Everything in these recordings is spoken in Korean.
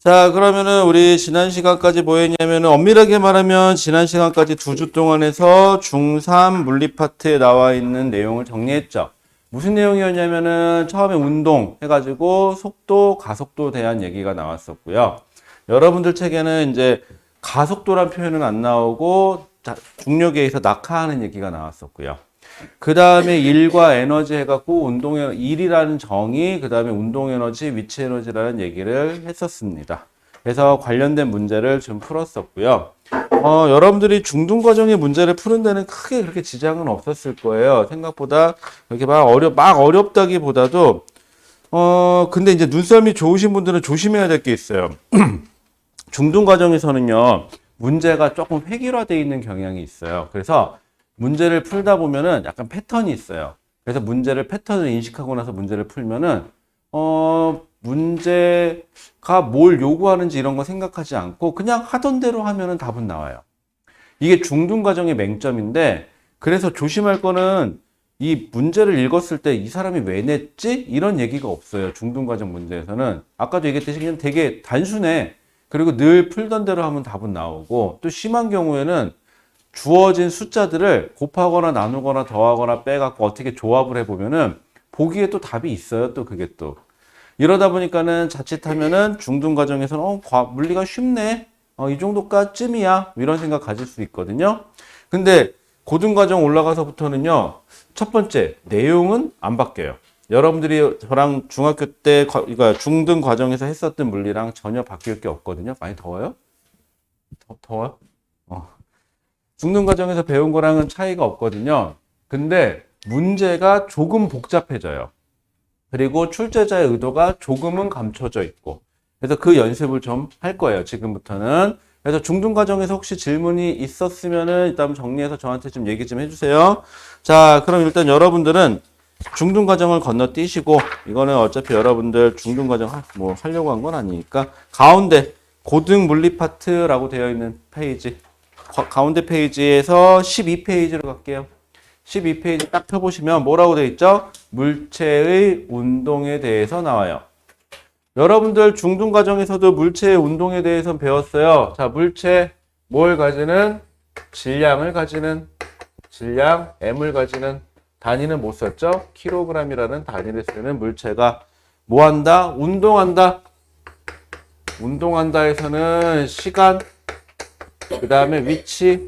자, 그러면은 우리 지난 시간까지 뭐 했냐면은 엄밀하게 말하면 지난 시간까지 2주 동안 해서 중3 물리 파트에 나와 있는 내용을 정리했죠. 무슨 내용이었냐면은 처음에 운동 해가지고 속도, 가속도에 대한 얘기가 나왔었고요. 여러분들 책에는 이제 가속도란 표현은 안 나오고 중력에 의해서 낙하하는 얘기가 나왔었고요. 그 다음에 일과 에너지 해갖고 운동의 일이라는 정의, 그 다음에 운동 에너지, 위치 에너지라는 얘기를 했었습니다. 그래서 관련된 문제를 좀 풀었었고요. 여러분들이 중등 과정의 문제를 푸는 데는 크게 그렇게 지장은 없었을 거예요. 생각보다 그렇게 막 어렵다기보다도, 근데 이제 눈썰미 좋으신 분들은 조심해야 될 게 있어요. 중등 과정에서는요, 문제가 조금 획일화되어 있는 경향이 있어요. 그래서 문제를 풀다 보면은 약간 패턴이 있어요. 그래서 패턴을 인식하고 나서 문제를 풀면은, 문제가 뭘 요구하는지 이런 거 생각하지 않고 그냥 하던 대로 하면은 답은 나와요. 이게 중등 과정의 맹점인데, 그래서 조심할 거는 이 문제를 읽었을 때 이 사람이 왜 냈지? 이런 얘기가 없어요. 중등 과정 문제에서는. 아까도 얘기했듯이 그냥 되게 단순해. 그리고 늘 풀던 대로 하면 답은 나오고, 또 심한 경우에는 주어진 숫자들을 곱하거나 나누거나 더하거나 빼갖고 어떻게 조합을 해보면은 보기에 또 답이 있어요. 또 그게 또. 이러다 보니까는 자칫하면은 중등 과정에서는 물리가 쉽네. 이 정도까지쯤이야. 이런 생각 가질 수 있거든요. 근데 고등 과정 올라가서부터는요. 첫 번째, 내용은 안 바뀌어요. 여러분들이 저랑 중학교 때, 그러니까 중등 과정에서 했었던 물리랑 전혀 바뀔 게 없거든요. 많이 더워요? 더워요? 중등 과정에서 배운 거랑은 차이가 없거든요. 근데 문제가 조금 복잡해져요. 그리고 출제자의 의도가 조금은 감춰져 있고. 그래서 그 연습을 좀 할 거예요. 지금부터는. 그래서 중등 과정에서 혹시 질문이 있었으면은 일단 정리해서 저한테 좀 얘기 좀 해주세요. 자, 그럼 일단 여러분들은 중등 과정을 건너뛰시고, 이거는 어차피 여러분들 중등 과정 뭐 하려고 한 건 아니니까 가운데 고등 물리 파트라고 되어 있는 페이지, 가운데 페이지에서 12페이지로 갈게요. 12페이지 딱 펴보시면 뭐라고 되어 있죠? 물체의 운동에 대해서 나와요. 여러분들 중등 과정에서도 물체의 운동에 대해서 배웠어요. 자, 물체 뭘 가지는? 질량을 가지는, 질량 M을 가지는, 단위는 못 썼죠? 킬로그램이라는 단위를 쓰는 물체가 뭐 한다? 운동한다. 운동한다에서는 시간, 그 다음에 위치에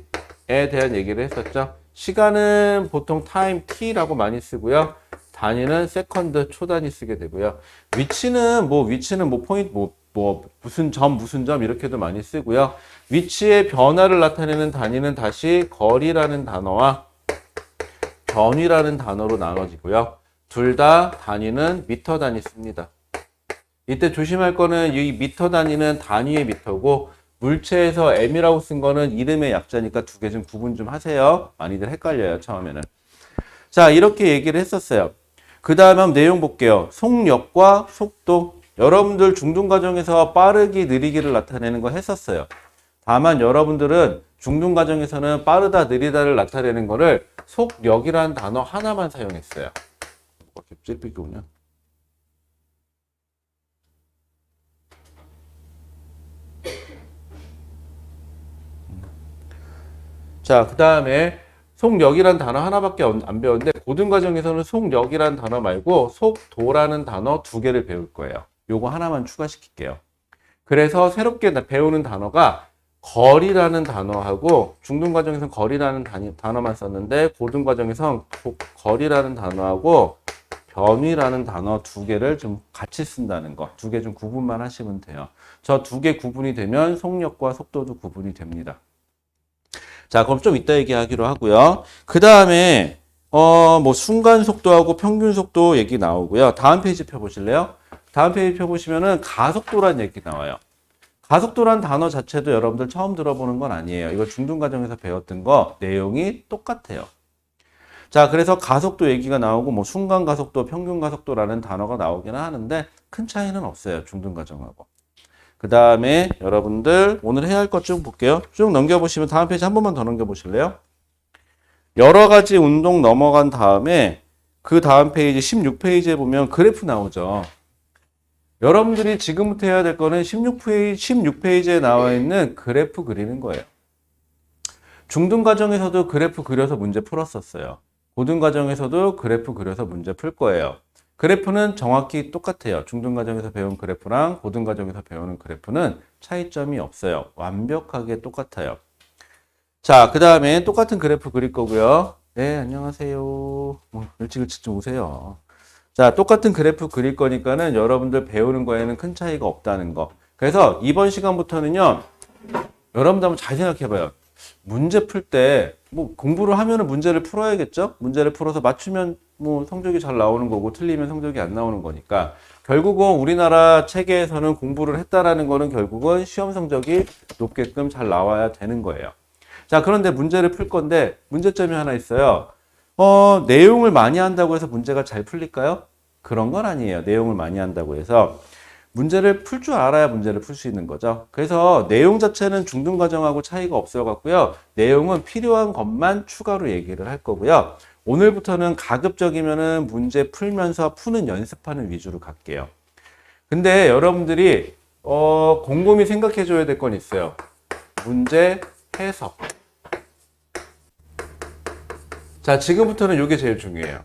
대한 얘기를 했었죠. 시간은 보통 타임 t라고 많이 쓰고요. 단위는 세컨드, 초단위 쓰게 되고요. 위치는 뭐 포인트, 무슨 점 이렇게도 많이 쓰고요. 위치의 변화를 나타내는 단위는 다시 거리라는 단어와 변위라는 단어로 나눠지고요. 둘 다 단위는 미터 단위 씁니다. 이때 조심할 거는 이 미터 단위는 단위의 미터고, 물체에서 M이라고 쓴 거는 이름의 약자니까 두 개 좀 구분 좀 하세요. 많이들 헷갈려요, 처음에는. 자, 이렇게 얘기를 했었어요. 그 다음에 한번 내용 볼게요. 속력과 속도. 여러분들 중등 과정에서 빠르기, 느리기를 나타내는 거 했었어요. 다만 여러분들은 중등 과정에서는 빠르다, 느리다를 나타내는 거를 속력이라는 단어 하나만 사용했어요. 찔삐군요. 자, 그 다음에 속력이란 단어 하나밖에 안 배웠는데, 고등 과정에서는 속력이란 단어 말고 속도라는 단어 2개를 배울 거예요. 요거 하나만 추가시킬게요. 그래서 새롭게 배우는 단어가 거리라는 단어하고, 중등 과정에서는 거리라는 단어만 썼는데, 고등 과정에서는 거리라는 단어하고 변위라는 단어 2개를 좀 같이 쓴다는 거. 2개 좀 구분만 하시면 돼요. 저 2개 구분이 되면 속력과 속도도 구분이 됩니다. 자, 그럼 좀 이따 얘기하기로 하고요. 그 다음에 뭐 순간 속도하고 평균 속도 얘기 나오고요. 다음 페이지 펴보실래요? 다음 페이지 펴보시면은 가속도란 얘기 나와요. 가속도란 단어 자체도 여러분들 처음 들어보는 건 아니에요. 이거 중등 과정에서 배웠던 거 내용이 똑같아요. 자, 그래서 가속도 얘기가 나오고 뭐 순간 가속도, 평균 가속도라는 단어가 나오기는 하는데 큰 차이는 없어요. 중등 과정하고. 그 다음에 여러분들 오늘 해야 할 것 쭉 볼게요. 쭉 넘겨보시면 다음 페이지 한 번만 더 넘겨보실래요? 여러 가지 운동 넘어간 다음에 그 다음 페이지 16페이지에 보면 그래프 나오죠. 여러분들이 지금부터 해야 될 거는 16페이지에 나와 있는 그래프 그리는 거예요. 중등과정에서도 그래프 그려서 문제 풀었었어요. 고등과정에서도 그래프 그려서 문제 풀 거예요. 그래프는 정확히 똑같아요. 중등과정에서 배운 그래프랑 고등과정에서 배우는 그래프는 차이점이 없어요. 완벽하게 똑같아요. 자, 그 다음에 똑같은 그래프 그릴 거고요. 네, 안녕하세요. 일찍 좀 오세요. 자, 똑같은 그래프 그릴 거니까는 여러분들 배우는 거에는 큰 차이가 없다는 거. 그래서 이번 시간부터는요, 여러분들 한번 잘 생각해 봐요. 문제 풀 때, 뭐, 공부를 하면은 문제를 풀어야겠죠? 문제를 풀어서 맞추면 뭐 성적이 잘 나오는 거고, 틀리면 성적이 안 나오는 거니까. 결국은 우리나라 체계에서는 공부를 했다라는 거는 결국은 시험 성적이 높게끔 잘 나와야 되는 거예요. 자, 그런데 문제를 풀 건데, 문제점이 하나 있어요. 내용을 많이 한다고 해서 문제가 잘 풀릴까요? 그런 건 아니에요. 내용을 많이 한다고 해서. 문제를 풀 줄 알아야 문제를 풀 수 있는 거죠. 그래서 내용 자체는 중등과정하고 차이가 없어 갖고요. 내용은 필요한 것만 추가로 얘기를 할 거고요. 오늘부터는 가급적이면은 문제 풀면서 푸는 연습하는 위주로 갈게요. 근데 여러분들이 곰곰이 생각해 줘야 될 건 있어요. 문제 해석. 자, 지금부터는 이게 제일 중요해요.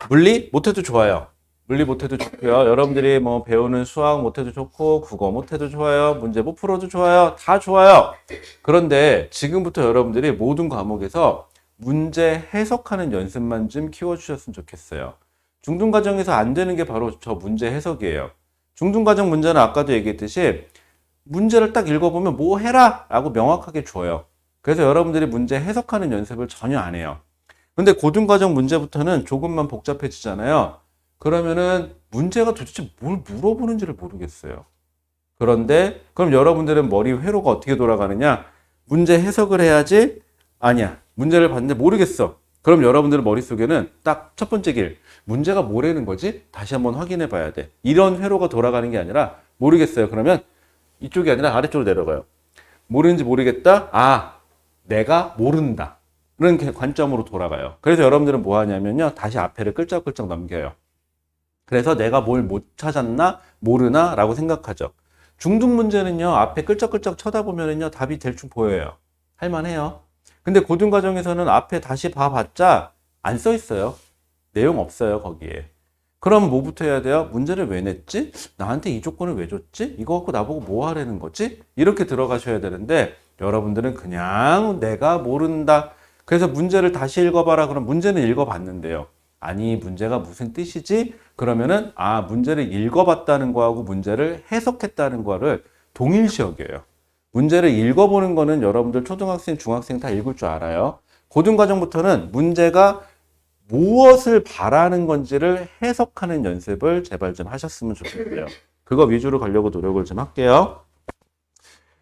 물리 못해도 좋아요. 물리 못해도 좋고요. 여러분들이 뭐 배우는 수학 못해도 좋고 국어 못해도 좋아요. 문제 못 풀어도 좋아요. 다 좋아요. 그런데 지금부터 여러분들이 모든 과목에서 문제 해석하는 연습만 좀 키워주셨으면 좋겠어요. 중등과정에서 안 되는 게 바로 저 문제 해석이에요. 중등과정 문제는 아까도 얘기했듯이 문제를 딱 읽어보면 뭐 해라! 라고 명확하게 줘요. 그래서 여러분들이 문제 해석하는 연습을 전혀 안 해요. 근데 고등과정 문제부터는 조금만 복잡해지잖아요. 그러면은 문제가 도대체 뭘 물어보는지를 모르겠어요. 그런데 그럼 여러분들은 머리 회로가 어떻게 돌아가느냐? 문제 해석을 해야지? 아니야. 문제를 봤는데 모르겠어. 그럼 여러분들 머릿속에는 딱 첫 번째 길. 문제가 뭐라는 거지? 다시 한번 확인해 봐야 돼. 이런 회로가 돌아가는 게 아니라 모르겠어요. 그러면 이쪽이 아니라 아래쪽으로 내려가요. 모르는지 모르겠다? 아, 내가 모른다. 그런 관점으로 돌아가요. 그래서 여러분들은 뭐 하냐면요. 다시 앞에를 끌적끌적 넘겨요. 그래서 내가 뭘 못 찾았나? 모르나? 라고 생각하죠. 중등 문제는요. 앞에 끌적끌적 쳐다보면요. 답이 대충 보여요. 할만해요. 근데 고등과정에서는 앞에 다시 봐봤자 안 써 있어요. 내용 없어요. 거기에. 그럼 뭐부터 해야 돼요? 문제를 왜 냈지? 나한테 이 조건을 왜 줬지? 이거 갖고 나보고 뭐 하라는 거지? 이렇게 들어가셔야 되는데 여러분들은 그냥 내가 모른다. 그래서 문제를 다시 읽어봐라. 그럼 문제는 읽어봤는데요. 아니, 문제가 무슨 뜻이지? 그러면은 문제를 읽어봤다는 거하고 문제를 해석했다는 거를 동일시 여겨요. 문제를 읽어보는 거는 여러분들 초등학생, 중학생 다 읽을 줄 알아요. 고등과정부터는 문제가 무엇을 바라는 건지를 해석하는 연습을 제발 좀 하셨으면 좋겠고요. 그거 위주로 가려고 노력을 좀 할게요.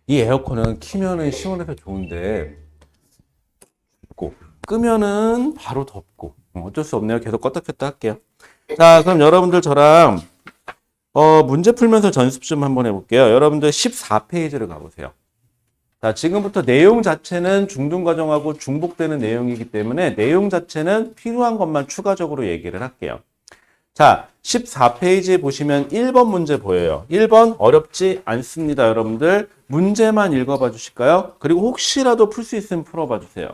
이 에어컨은 키면은 시원해서 좋은데 춥고 끄면은 바로 덥고 어쩔 수 없네요. 계속 껐다 켰다 할게요. 자, 그럼 여러분들 저랑 문제 풀면서 전습 좀 한번 해볼게요. 여러분들 14페이지를 가보세요. 자, 지금부터 내용 자체는 중등과정하고 중복되는 내용이기 때문에 내용 자체는 필요한 것만 추가적으로 얘기를 할게요. 자, 14페이지에 보시면 1번 문제 보여요. 1번 어렵지 않습니다, 여러분들. 문제만 읽어봐 주실까요? 그리고 혹시라도 풀 수 있으면 풀어봐 주세요.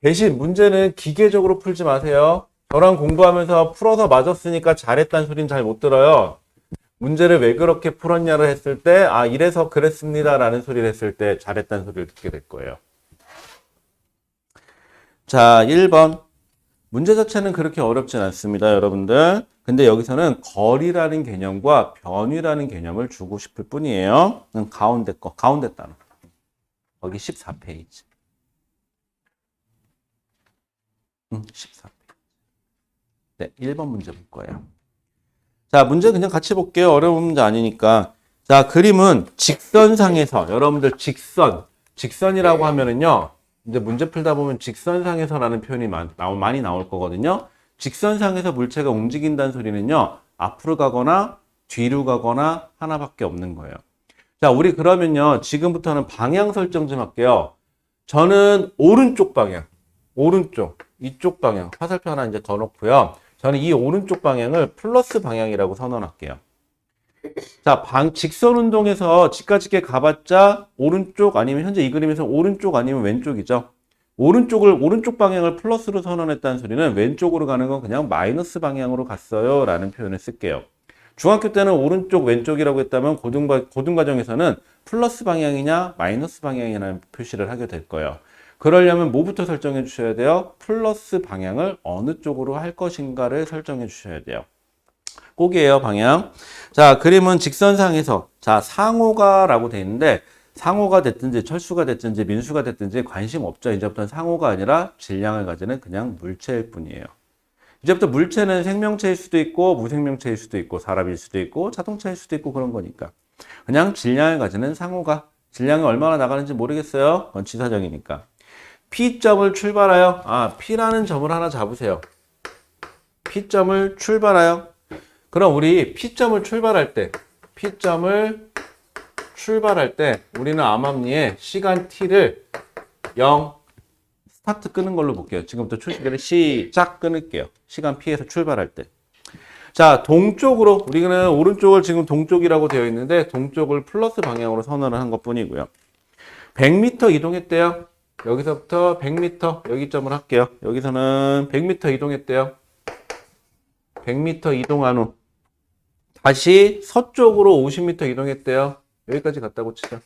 대신 문제는 기계적으로 풀지 마세요. 저랑 공부하면서 풀어서 맞았으니까 잘했다는 소리는 잘 못 들어요. 문제를 왜 그렇게 풀었냐를 했을 때 이래서 그랬습니다 라는 소리를 했을 때 잘했다는 소리를 듣게 될 거예요. 자, 1번 문제 자체는 그렇게 어렵진 않습니다, 여러분들. 근데 여기서는 거리라는 개념과 변위라는 개념을 주고 싶을 뿐이에요. 가운데 단어. 거기 14페이지. 14페이지. 네, 1번 문제 볼 거예요. 자, 문제 그냥 같이 볼게요. 어려운 문제 아니니까. 자, 그림은 직선상에서, 여러분들 직선이라고 하면은요, 이제 문제 풀다 보면 직선상에서라는 표현이 많이 나올 거거든요. 직선상에서 물체가 움직인다는 소리는요, 앞으로 가거나 뒤로 가거나 하나밖에 없는 거예요. 자, 우리 그러면요, 지금부터는 방향 설정 좀 할게요. 저는 오른쪽 방향, 이쪽 방향, 화살표 하나 이제 더 놓고요. 저는 이 오른쪽 방향을 플러스 방향이라고 선언할게요. 자, 직선 운동에서 직각지게 가봤자 오른쪽 아니면 현재 이 그림에서 오른쪽 아니면 왼쪽이죠. 오른쪽 방향을 플러스로 선언했다는 소리는 왼쪽으로 가는 건 그냥 마이너스 방향으로 갔어요 라는 표현을 쓸게요. 중학교 때는 오른쪽 왼쪽이라고 했다면 고등과정에서는 플러스 방향이냐 마이너스 방향이냐는 표시를 하게 될 거예요. 그러려면 뭐부터 설정해 주셔야 돼요? 플러스 방향을 어느 쪽으로 할 것인가를 설정해 주셔야 돼요. 꼭이에요, 방향. 자, 그림은 직선상에서, 자, 상호가 라고 돼 있는데, 상호가 됐든지, 철수가 됐든지, 민수가 됐든지 관심 없죠. 이제부터는 상호가 아니라 질량을 가지는 그냥 물체일 뿐이에요. 이제부터 물체는 생명체일 수도 있고, 무생명체일 수도 있고, 사람일 수도 있고, 자동차일 수도 있고, 그런 거니까. 그냥 질량을 가지는 상호가, 질량이 얼마나 나가는지 모르겠어요. 그건 지사정이니까. P점을 출발하여, P라는 점을 하나 잡으세요. P점을 출발하여, 그럼 우리 P점을 출발할 때 우리는 암암리에 시간 T를 0 스타트 끄는 걸로 볼게요. 지금부터 출시기를 시작 끊을게요. 시간 P에서 출발할 때. 자, 동쪽으로 우리는 오른쪽을 지금 동쪽이라고 되어 있는데 동쪽을 플러스 방향으로 선언을 한 것뿐이고요. 100m 이동했대요. 여기서부터 100m 여기 점을 할게요. 여기서는 100m 이동했대요. 100m 이동한 후 다시 서쪽으로 50m 이동했대요. 여기까지 갔다고 치죠.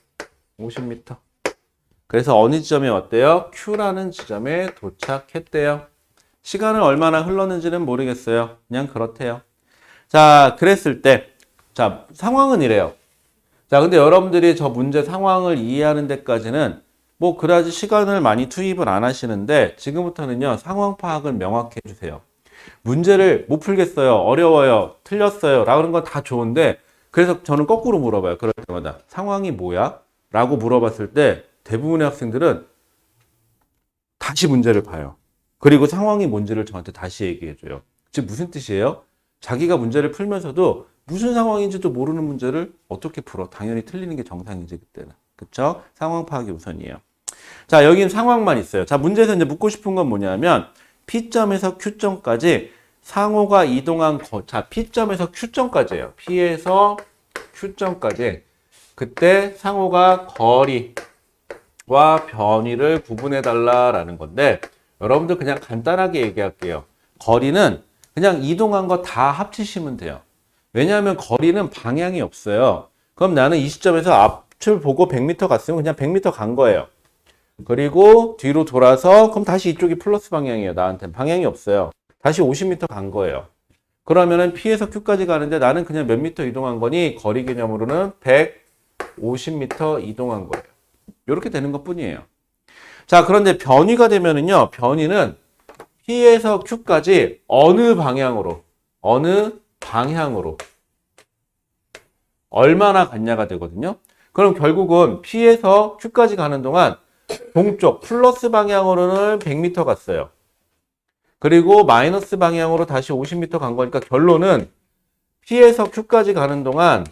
50m. 그래서 어느 지점에 왔대요? Q라는 지점에 도착했대요. 시간을 얼마나 흘렀는지는 모르겠어요. 그냥 그렇대요. 자, 그랬을 때, 자, 상황은 이래요. 자, 근데 여러분들이 저 문제 상황을 이해하는 데까지는 뭐 그다지 시간을 많이 투입을 안 하시는데 지금부터는요, 상황 파악을 명확히 해주세요. 문제를 못 풀겠어요. 어려워요. 틀렸어요. 라는 건 다 좋은데 그래서 저는 거꾸로 물어봐요. 그럴 때마다 상황이 뭐야? 라고 물어봤을 때 대부분의 학생들은 다시 문제를 봐요. 그리고 상황이 뭔지를 저한테 다시 얘기해줘요. 즉 무슨 뜻이에요? 자기가 문제를 풀면서도 무슨 상황인지도 모르는 문제를 어떻게 풀어? 당연히 틀리는 게 정상이지 그때는. 그쵸? 상황 파악이 우선이에요. 자, 여기는 상황만 있어요. 자, 문제에서 이제 묻고 싶은 건 뭐냐면 P점에서 Q점까지 상호가 이동한 자, P점에서 Q점까지예요. P에서 Q점까지. 그때 상호가 거리와 변위를 구분해 달라라는 건데 여러분들 그냥 간단하게 얘기할게요. 거리는 그냥 이동한 거 다 합치시면 돼요. 왜냐하면 거리는 방향이 없어요. 그럼 나는 이 시점에서 앞을 보고 100m 갔으면 그냥 100m 간 거예요. 그리고 뒤로 돌아서 그럼 다시 이쪽이 플러스 방향이에요. 나한테는 방향이 없어요. 다시 50m 간 거예요. 그러면은 P에서 Q까지 가는데 나는 그냥 몇 미터 이동한 거니 거리 개념으로는 150m 이동한 거예요. 이렇게 되는 것 뿐이에요. 자, 그런데 변위가 되면은요. 변위는 P에서 Q까지 어느 방향으로 얼마나 갔냐가 되거든요. 그럼 결국은 P에서 Q까지 가는 동안 동쪽 플러스 방향으로는 100m 갔어요. 그리고 마이너스 방향으로 다시 50m 간 거니까 결론은 P에서 Q까지 가는 동안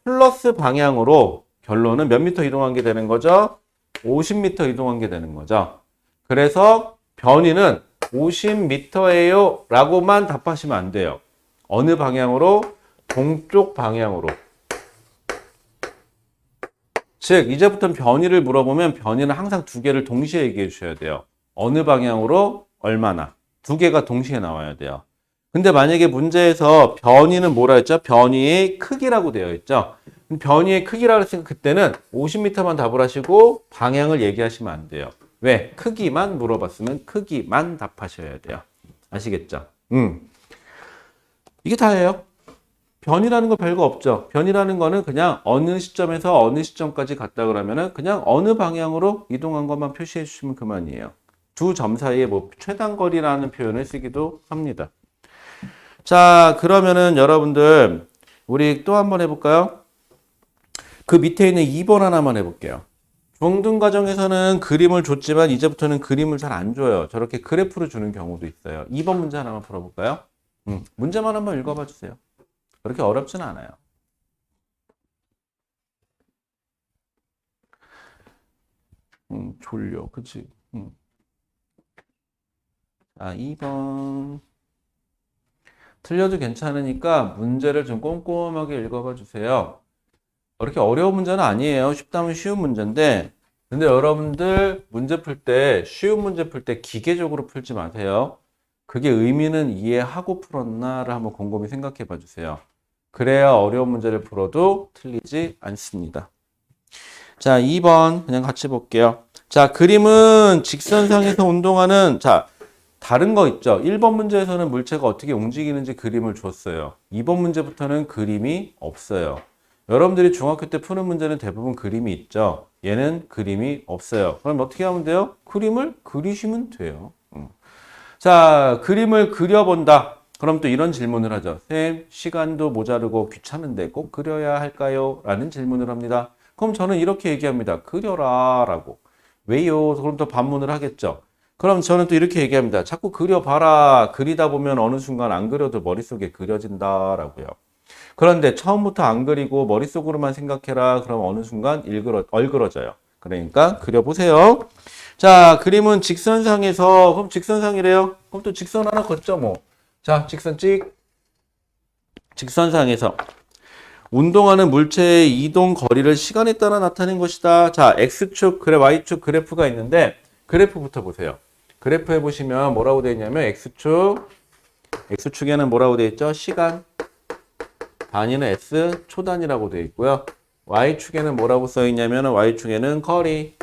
플러스 방향으로 결론은 몇 미터 이동한 게 되는 거죠? 50m 이동한 게 되는 거죠. 그래서 변위는 50m예요 라고만 답하시면 안 돼요. 어느 방향으로? 동쪽 방향으로. 즉 이제부터 변위를 물어보면 변위는 항상 두 개를 동시에 얘기해 주셔야 돼요. 어느 방향으로 얼마나. 두 개가 동시에 나와야 돼요. 근데 만약에 문제에서 변위는 뭐라 했죠? 변위의 크기라고 되어 있죠. 변위의 크기라고 했으니까 그때는 50m만 답을 하시고 방향을 얘기하시면 안 돼요. 왜? 크기만 물어봤으면 크기만 답하셔야 돼요. 아시겠죠? 이게 다예요. 변이라는 거 별거 없죠. 변이라는 거는 그냥 어느 시점에서 어느 시점까지 갔다 그러면은 그냥 어느 방향으로 이동한 것만 표시해 주시면 그만이에요. 두 점 사이에 뭐 최단거리라는 표현을 쓰기도 합니다. 자, 그러면은 여러분들 우리 또 한번 해볼까요? 그 밑에 있는 2번 하나만 해볼게요. 중등 과정에서는 그림을 줬지만 이제부터는 그림을 잘 안 줘요. 저렇게 그래프를 주는 경우도 있어요. 2번 문제 하나만 풀어볼까요? 문제만 한번 읽어봐 주세요. 그렇게 어렵진 않아요. 졸려. 그치? 자, 2번. 틀려도 괜찮으니까 문제를 좀 꼼꼼하게 읽어봐 주세요. 그렇게 어려운 문제는 아니에요. 쉽다면 쉬운 문제인데, 근데 여러분들 문제 풀 때, 쉬운 문제 풀 때 기계적으로 풀지 마세요. 그게 의미는 이해하고 풀었나를 한번 곰곰이 생각해 봐 주세요. 그래야 어려운 문제를 풀어도 틀리지 않습니다. 자, 2번 그냥 같이 볼게요. 자, 그림은 직선상에서 운동하는, 자, 다른 거 있죠. 1번 문제에서는 물체가 어떻게 움직이는지 그림을 줬어요. 2번 문제부터는 그림이 없어요. 여러분들이 중학교 때 푸는 문제는 대부분 그림이 있죠. 얘는 그림이 없어요. 그럼 어떻게 하면 돼요? 그림을 그리시면 돼요. 자, 그림을 그려본다. 그럼 또 이런 질문을 하죠. 쌤, 시간도 모자르고 귀찮은데 꼭 그려야 할까요? 라는 질문을 합니다. 그럼 저는 이렇게 얘기합니다. 그려라 라고. 왜요? 그럼 또 반문을 하겠죠. 그럼 저는 또 이렇게 얘기합니다. 자꾸 그려봐라. 그리다 보면 어느 순간 안 그려도 머릿속에 그려진다라고요. 그런데 처음부터 안 그리고 머릿속으로만 생각해라. 그럼 어느 순간 얼그러져요. 그러니까 그려보세요. 자, 그림은 직선상에서, 그럼 직선상이래요. 그럼 또 직선 하나 걷죠, 뭐. 자, 직선 찍. 직선상에서 운동하는 물체의 이동 거리를 시간에 따라 나타낸 것이다. 자, X축, 그래, Y축 그래프가 있는데, 그래프부터 보세요. 그래프에 보시면 뭐라고 되어 있냐면, X축에는 뭐라고 되어 있죠? 시간. 단위는 S, 초단위라고 되어 있고요. Y축에는 뭐라고 써 있냐면, Y축에는 거리.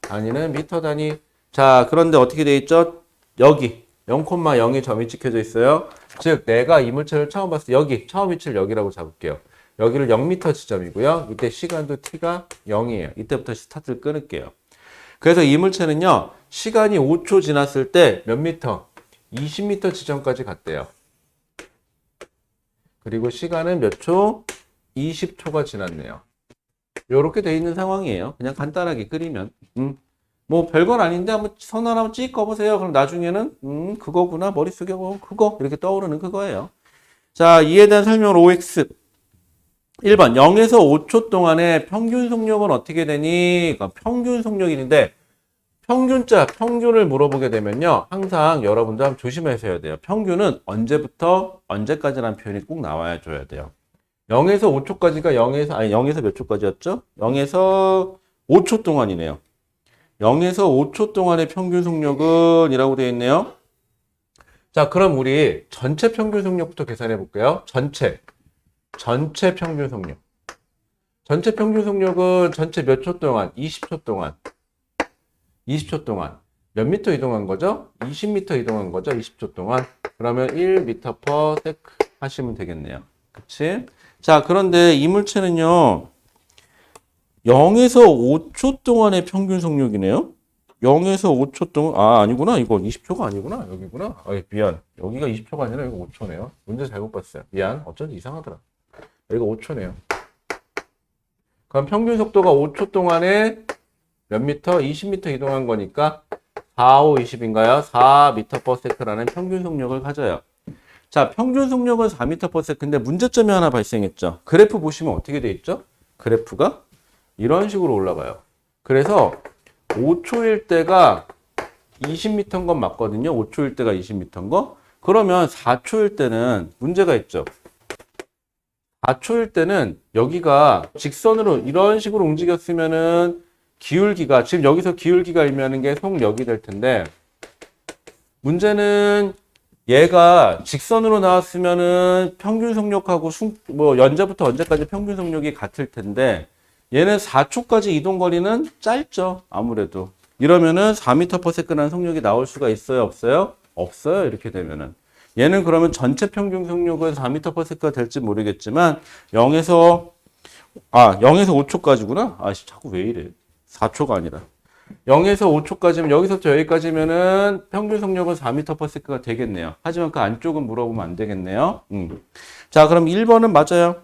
단위는 미터 단위. 자, 그런데 어떻게 되어 있죠? 여기 0,0의 점이 찍혀져 있어요. 즉, 내가 이 물체를 처음 봤을 때 여기, 처음 위치를 여기라고 잡을게요. 여기를 0m 지점이고요. 이때 시간도 t가 0이에요. 이때부터 스타트를 끊을게요. 그래서 이 물체는요, 시간이 5초 지났을 때 몇 미터? 20m 지점까지 갔대요. 그리고 시간은 몇 초? 20초가 지났네요. 이렇게 돼 있는 상황이에요. 그냥 간단하게 그리면. 뭐 별건 아닌데 한번 선 하나 한번 찍어 보세요. 그럼 나중에는 그거구나. 머릿속에 그거 이렇게 떠오르는 그거예요. 자, 이에 대한 설명을 OX. 1번 0에서 5초 동안의 평균 속력은 어떻게 되니? 그러니까 평균 속력인데 평균자, 평균을 물어보게 되면요. 항상 여러분들 한번 조심해서 해야 돼요. 평균은 언제부터 언제까지라는 표현이 꼭 나와야 줘야 돼요. 0에서 5초까지가 0에서 몇 초까지였죠? 0에서 5초 동안이네요. 0에서 5초 동안의 평균 속력은 이라고 되어 있네요. 자, 그럼 우리 전체 평균 속력부터 계산해 볼게요. 전체 평균 속력. 전체 평균 속력은 전체 몇 초 동안? 20초 동안. 20초 동안. 몇 미터 이동한 거죠? 20m 이동한 거죠? 20초 동안. 그러면 1m/s 하시면 되겠네요. 그치? 자, 그런데 이 물체는요, 0에서 5초 동안의 평균 속력이네요? 0에서 5초 동안, 아니구나. 이거 20초가 아니구나. 여기구나. 미안. 여기가 20초가 아니라 이거 5초네요. 문제 잘못 봤어요. 미안. 어쩐지 이상하더라. 여기가 5초네요. 그럼 평균 속도가 5초 동안에 몇 미터? 20m 이동한 거니까 4, 5, 20인가요? 4m/s라는 평균 속력을 가져요. 자, 평균 속력은 4m/s인데 문제점이 하나 발생했죠. 그래프 보시면 어떻게 돼 있죠? 그래프가 이런 식으로 올라가요. 그래서 5초일 때가 20m인 건 맞거든요. 5초일 때가 20m인 거. 그러면 4초일 때는 문제가 있죠. 4초일 때는 여기가 직선으로 이런 식으로 움직였으면은 기울기가, 지금 여기서 기울기가 의미하는 게 속력이 될 텐데, 문제는 얘가 직선으로 나왔으면은 평균 속력하고 언제부터 언제까지 평균 속력이 같을 텐데, 얘는 4초까지 이동 거리는 짧죠. 아무래도. 이러면은 4m/s라는 속력이 나올 수가 있어요? 없어요? 없어요. 이렇게 되면은. 얘는 그러면 전체 평균 속력은 4m/s가 될지 모르겠지만, 0에서 5초까지구나? 자꾸 왜 이래? 4초가 아니라. 0에서 5초까지면, 여기서부터 여기까지면은 평균 속력은 4m/s가 되겠네요. 하지만 그 안쪽은 물어보면 안 되겠네요. 자, 그럼 1번은 맞아요.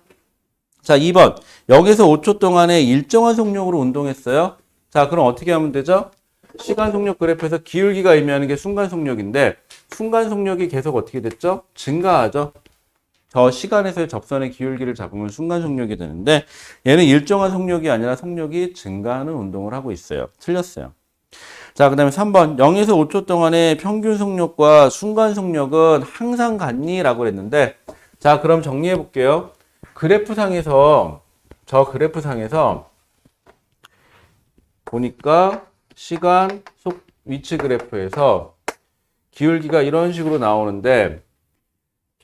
자, 2번. 0에서 5초 동안에 일정한 속력으로 운동했어요. 자, 그럼 어떻게 하면 되죠? 시간 속력 그래프에서 기울기가 의미하는 게 순간 속력인데, 순간 속력이 계속 어떻게 됐죠? 증가하죠. 저 시간에서의 접선의 기울기를 잡으면 순간 속력이 되는데, 얘는 일정한 속력이 아니라 속력이 증가하는 운동을 하고 있어요. 틀렸어요. 자, 그 다음에 3번. 0에서 5초 동안의 평균 속력과 순간 속력은 항상 같니? 라고 했는데, 자, 그럼 정리해 볼게요. 저 그래프상에서 보니까 시간, 위치 그래프에서 기울기가 이런 식으로 나오는데,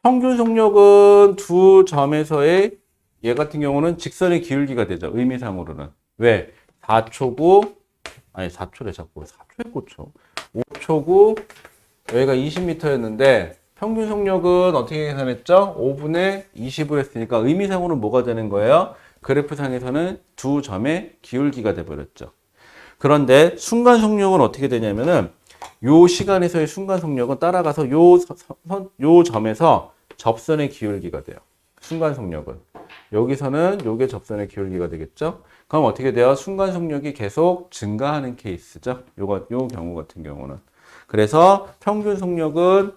평균 속력은 두 점에서의 얘 같은 경우는 직선의 기울기가 되죠. 의미상으로는. 왜? 4초고, 아니 4초래 자꾸 4초에 꽂혀. 5초고, 여기가 20m였는데 평균 속력은 어떻게 계산했죠? 5분의 20을 했으니까 의미상으로는 뭐가 되는 거예요? 그래프상에서는 두 점의 기울기가 돼버렸죠. 그런데 순간 속력은 어떻게 되냐면은 요 시간에서의 순간 속력은 따라가서 요 점에서 접선의 기울기가 돼요. 순간 속력은. 여기서는 요게 접선의 기울기가 되겠죠? 그럼 어떻게 돼요? 순간 속력이 계속 증가하는 케이스죠. 요 경우 같은 경우는. 그래서 평균 속력은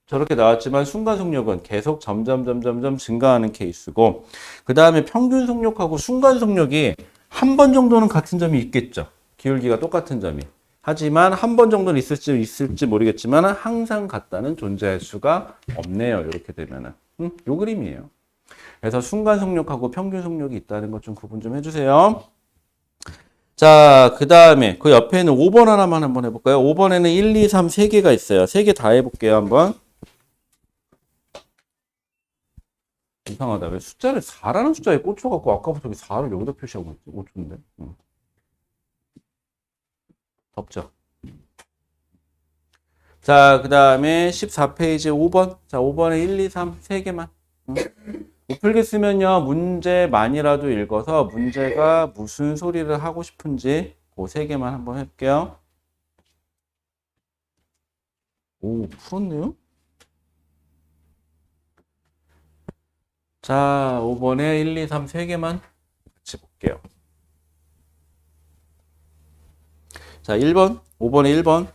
저렇게 나왔지만 순간 속력은 계속 점점 증가하는 케이스고, 그 다음에 평균 속력하고 순간 속력이 한 번 정도는 같은 점이 있겠죠. 기울기가 똑같은 점이. 하지만 한 번 정도는 있을지 모르겠지만 항상 같다는 존재할 수가 없네요. 이렇게 되면은. 요 그림이에요. 그래서 순간 속력하고 평균 속력이 있다는 것 좀 구분 좀 해주세요. 자, 그 다음에 그 옆에는 5번 하나만 한번 해볼까요? 5번에는 1, 2, 3, 3개가 있어요. 3개 다 해볼게요. 한번. 이상하다. 왜 숫자를 4라는 숫자에 꽂혀갖고 아까부터 4를 여기다 표시하고 있지? 5초인데. 덥죠? 자, 그 다음에 14페이지 5번. 자, 5번에 1, 2, 3, 3개만. 못 풀겠으면요, 문제만이라도 읽어서 문제가 무슨 소리를 하고 싶은지 그 3개만 한번 해볼게요. 오, 풀었네요? 자, 5번에 1, 2, 3, 3개만 같이 볼게요. 자, 1번, 5번에 1번.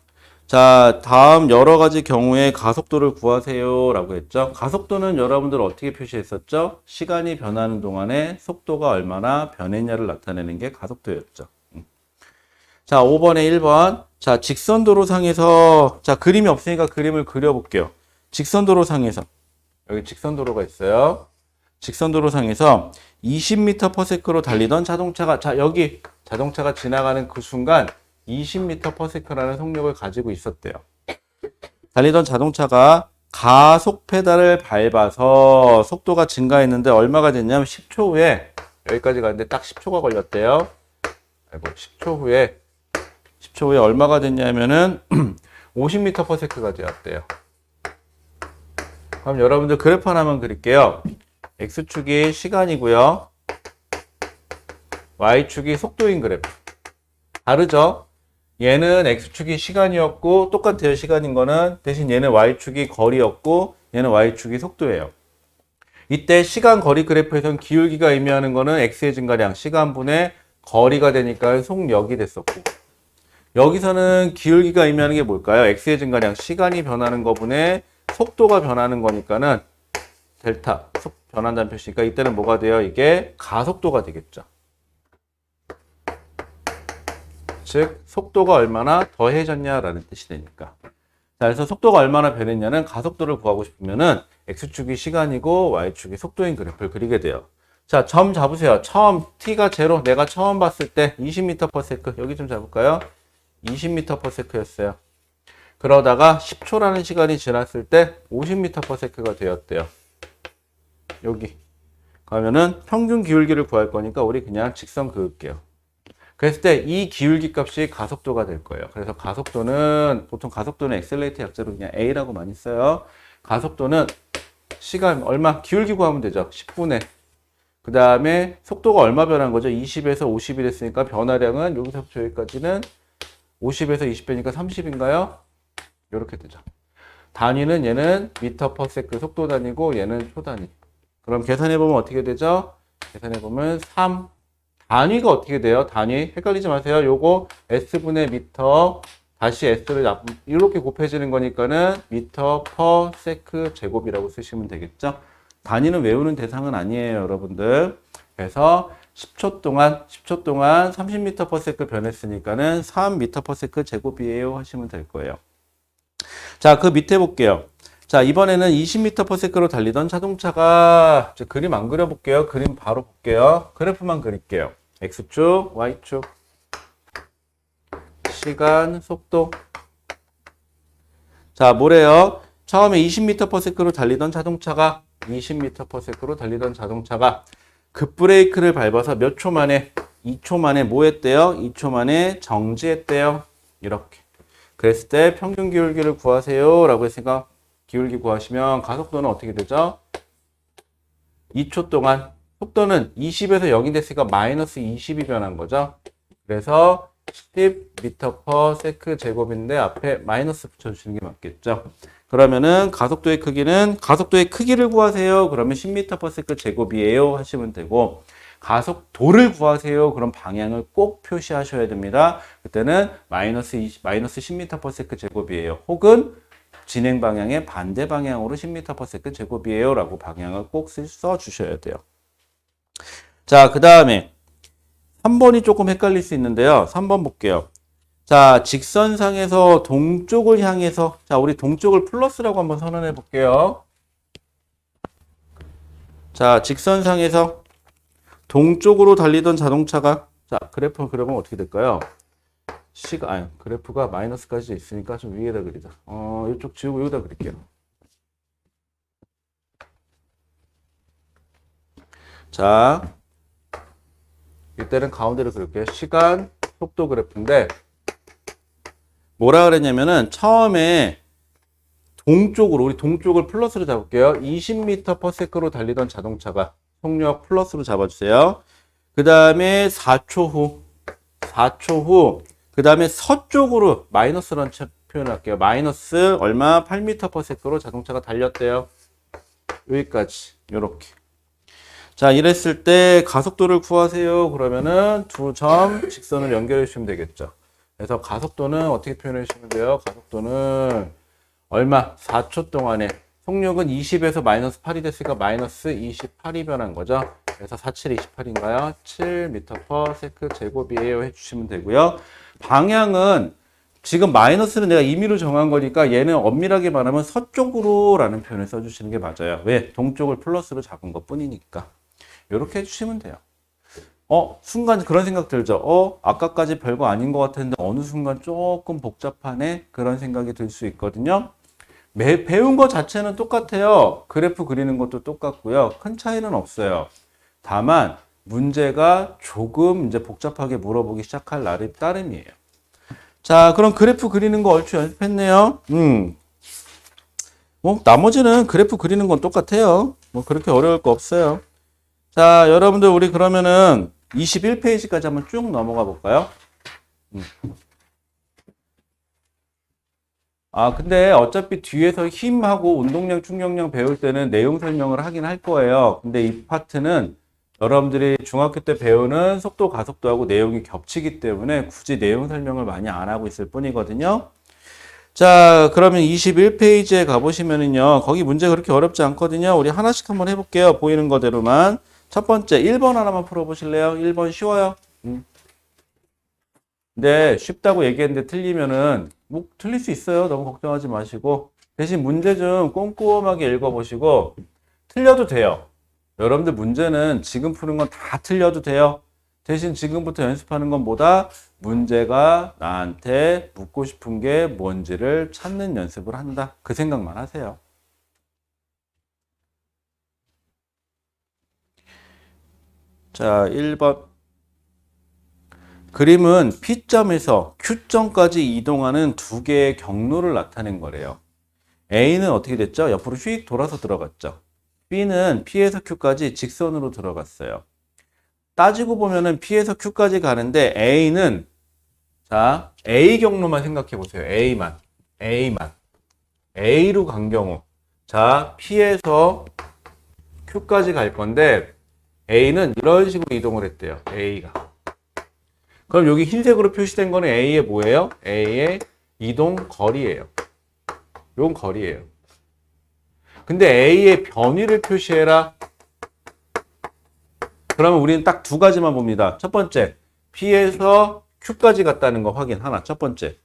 자, 다음 여러 가지 경우에 가속도를 구하세요 라고 했죠. 가속도는 여러분들 어떻게 표시했었죠? 시간이 변하는 동안에 속도가 얼마나 변했냐를 나타내는 게 가속도였죠. 자, 5번에 1번. 자, 직선도로상에서, 자, 그림이 없으니까 그림을 그려볼게요. 직선도로상에서, 여기 직선도로가 있어요. 직선도로상에서 20m/s로 달리던 자동차가, 자, 여기 자동차가 지나가는 그 순간 20m/s라는 속력을 가지고 있었대요. 달리던 자동차가 가속 페달을 밟아서 속도가 증가했는데 얼마가 됐냐면 10초 후에, 여기까지 가는데 딱 10초가 걸렸대요. 아이고, 10초 후에 얼마가 됐냐면은 50m/s가 되었대요. 그럼 여러분들 그래프 하나만 그릴게요. X축이 시간이고요. Y축이 속도인 그래프. 다르죠? 얘는 X축이 시간이었고 똑같아요. 시간인 거는. 대신 얘는 Y축이 거리였고 얘는 Y축이 속도예요. 이때 시간 거리 그래프에선 기울기가 의미하는 거는 X의 증가량, 시간분의 거리가 되니까 속력이 됐었고, 여기서는 기울기가 의미하는 게 뭘까요? X의 증가량, 시간이 변하는 거분의 속도가 변하는 거니까는 델타, 변한다는 표시니까 이때는 뭐가 돼요? 이게 가속도가 되겠죠. 즉 속도가 얼마나 더해졌냐라는 뜻이 되니까. 자, 그래서 속도가 얼마나 변했냐는 가속도를 구하고 싶으면은 X축이 시간이고 Y축이 속도인 그래프를 그리게 돼요. 자, 점 잡으세요. 처음 T가 0, 내가 처음 봤을 때 20m/s, 여기 좀 잡을까요? 20m/s였어요. 그러다가 10초라는 시간이 지났을 때 50m/s가 되었대요. 여기. 그러면은 평균 기울기를 구할 거니까 우리 그냥 직선 그을게요. 그랬을 때 이 기울기 값이 가속도가 될 거예요. 그래서 가속도는, 보통 가속도는 엑셀레이터 약자로 그냥 A라고 많이 써요. 가속도는 시간 얼마, 기울기 구하면 되죠. 10분의. 그 다음에 속도가 얼마 변한 거죠? 20에서 50이 됐으니까 변화량은 여기서부터 여기까지는 50에서 20 빼니까 30인가요? 이렇게 되죠. 단위는 얘는 미터/s 속도 단위고 얘는 초 단위. 그럼 계산해보면 어떻게 되죠? 계산해보면 3. 단위가 어떻게 돼요? 단위. 헷갈리지 마세요. 요거 S분의 미터, 다시 S를 이렇게 곱해지는 거니까는 미터/s 제곱이라고 쓰시면 되겠죠? 단위는 외우는 대상은 아니에요, 여러분들. 그래서 10초 동안 30m/s 변했으니까는 3m/s 제곱이에요 하시면 될 거예요. 자, 그 밑에 볼게요. 자, 이번에는 20m/s로 달리던 자동차가 그림 안 그려볼게요. 그림 바로 볼게요. 그래프만 그릴게요. X축, Y축, 시간, 속도. 자, 뭐래요? 처음에 20m/s로 달리던 자동차가 급브레이크를 밟아서 몇 초 만에 2초 만에 뭐 했대요? 2초 만에 정지했대요. 이렇게. 그랬을 때 평균 기울기를 구하세요 라고 했으니까 기울기 구하시면 가속도는 어떻게 되죠? 2초 동안 속도는 20에서 0이 됐으니까 마이너스 20이 변한 거죠. 그래서 10m/s 제곱인데 앞에 마이너스 붙여주시는 게 맞겠죠. 그러면은 가속도의 크기를 구하세요. 그러면 10m/s 제곱이에요 하시면 되고, 가속도를 구하세요. 그럼 방향을 꼭 표시하셔야 됩니다. 그때는 마이너스 10m/s 제곱이에요. 혹은 진행 방향의 반대 방향으로 10m/s 제곱이에요 라고 방향을 꼭 써주셔야 돼요. 자, 그 다음에 3번이 조금 헷갈릴 수 있는데요. 3번 볼게요. 자, 직선상에서 동쪽을 향해서, 자, 우리 동쪽을 플러스라고 한번 선언해 볼게요. 자, 직선상에서 동쪽으로 달리던 자동차가, 자, 그래프 그려보면 어떻게 될까요? 그래프가 마이너스까지 있으니까 좀 위에다 그리자. 이쪽 지우고 여기다 그릴게요. 자, 이때는 가운데로 그릴게요. 시간, 속도 그래프인데, 뭐라 그랬냐면은, 처음에 우리 동쪽을 플러스로 잡을게요. 20m/s로 달리던 자동차가, 속력 플러스로 잡아주세요. 그 다음에 4초 후, 그 다음에 서쪽으로 마이너스라는 표현할게요. 마이너스 얼마? 8m/s로 자동차가 달렸대요. 여기까지, 요렇게. 자, 이랬을 때 가속도를 구하세요. 그러면은 두 점 직선을 연결해 주시면 되겠죠. 그래서 가속도는 어떻게 표현해 주시면 돼요? 가속도는 얼마? 4초 동안에 속력은 20에서 마이너스 8이 됐으니까 마이너스 28이 변한 거죠. 그래서 47, 28인가요? 7m/s 제곱이에요 해주시면 되고요. 방향은 지금 마이너스는 내가 임의로 정한 거니까 얘는 엄밀하게 말하면 서쪽으로 라는 표현을 써주시는 게 맞아요. 왜? 동쪽을 플러스로 잡은 것 뿐이니까. 이렇게 해주시면 돼요. 순간 그런 생각 들죠? 아까까지 별거 아닌 것 같았는데 어느 순간 조금 복잡하네? 그런 생각이 들 수 있거든요. 배운 것 자체는 똑같아요. 그래프 그리는 것도 똑같고요. 큰 차이는 없어요. 다만 문제가 조금 이제 복잡하게 물어보기 시작할 날이 따름이에요. 자, 그럼 그래프 그리는 거 얼추 연습했네요. 나머지는 그래프 그리는 건 똑같아요. 뭐 그렇게 어려울 거 없어요. 자, 여러분들 우리 그러면은 21페이지까지 한번 쭉 넘어가 볼까요? 근데 어차피 뒤에서 힘하고 운동량, 충격량 배울 때는 내용 설명을 하긴 할 거예요. 근데 이 파트는 여러분들이 중학교 때 배우는 속도, 가속도하고 내용이 겹치기 때문에 굳이 내용 설명을 많이 안 하고 있을 뿐이거든요. 자, 그러면 21페이지에 가보시면은요, 거기 문제 그렇게 어렵지 않거든요. 우리 하나씩 한번 해볼게요. 보이는 거대로만. 첫 번째, 1번 하나만 풀어보실래요? 1번 쉬워요. 근데 쉽다고 얘기했는데 틀리면은, 뭐, 틀릴 수 있어요. 너무 걱정하지 마시고. 대신 문제 좀 꼼꼼하게 읽어보시고, 틀려도 돼요. 여러분들 문제는 지금 푸는 건 다 틀려도 돼요. 대신 지금부터 연습하는 건 뭐다? 문제가 나한테 묻고 싶은 게 뭔지를 찾는 연습을 한다. 그 생각만 하세요. 자, 1번. 그림은 P점에서 Q점까지 이동하는 두 개의 경로를 나타낸 거래요. A는 어떻게 됐죠? 옆으로 휙 돌아서 들어갔죠. B는 P에서 Q까지 직선으로 들어갔어요. 따지고 보면은 P에서 Q까지 가는데 A는, 자, A 경로만 생각해 보세요. A만. A로 간 경우. 자, P에서 Q까지 갈 건데 A는 이런 식으로 이동을 했대요. A가. 그럼 여기 흰색으로 표시된 거는 A의 뭐예요? A의 이동 거리예요. 이건 거리예요. 근데 A의 변위를 표시해라. 그러면 우리는 딱 두 가지만 봅니다. 첫 번째, P에서 Q까지 갔다는 거 확인 하나, 첫 번째.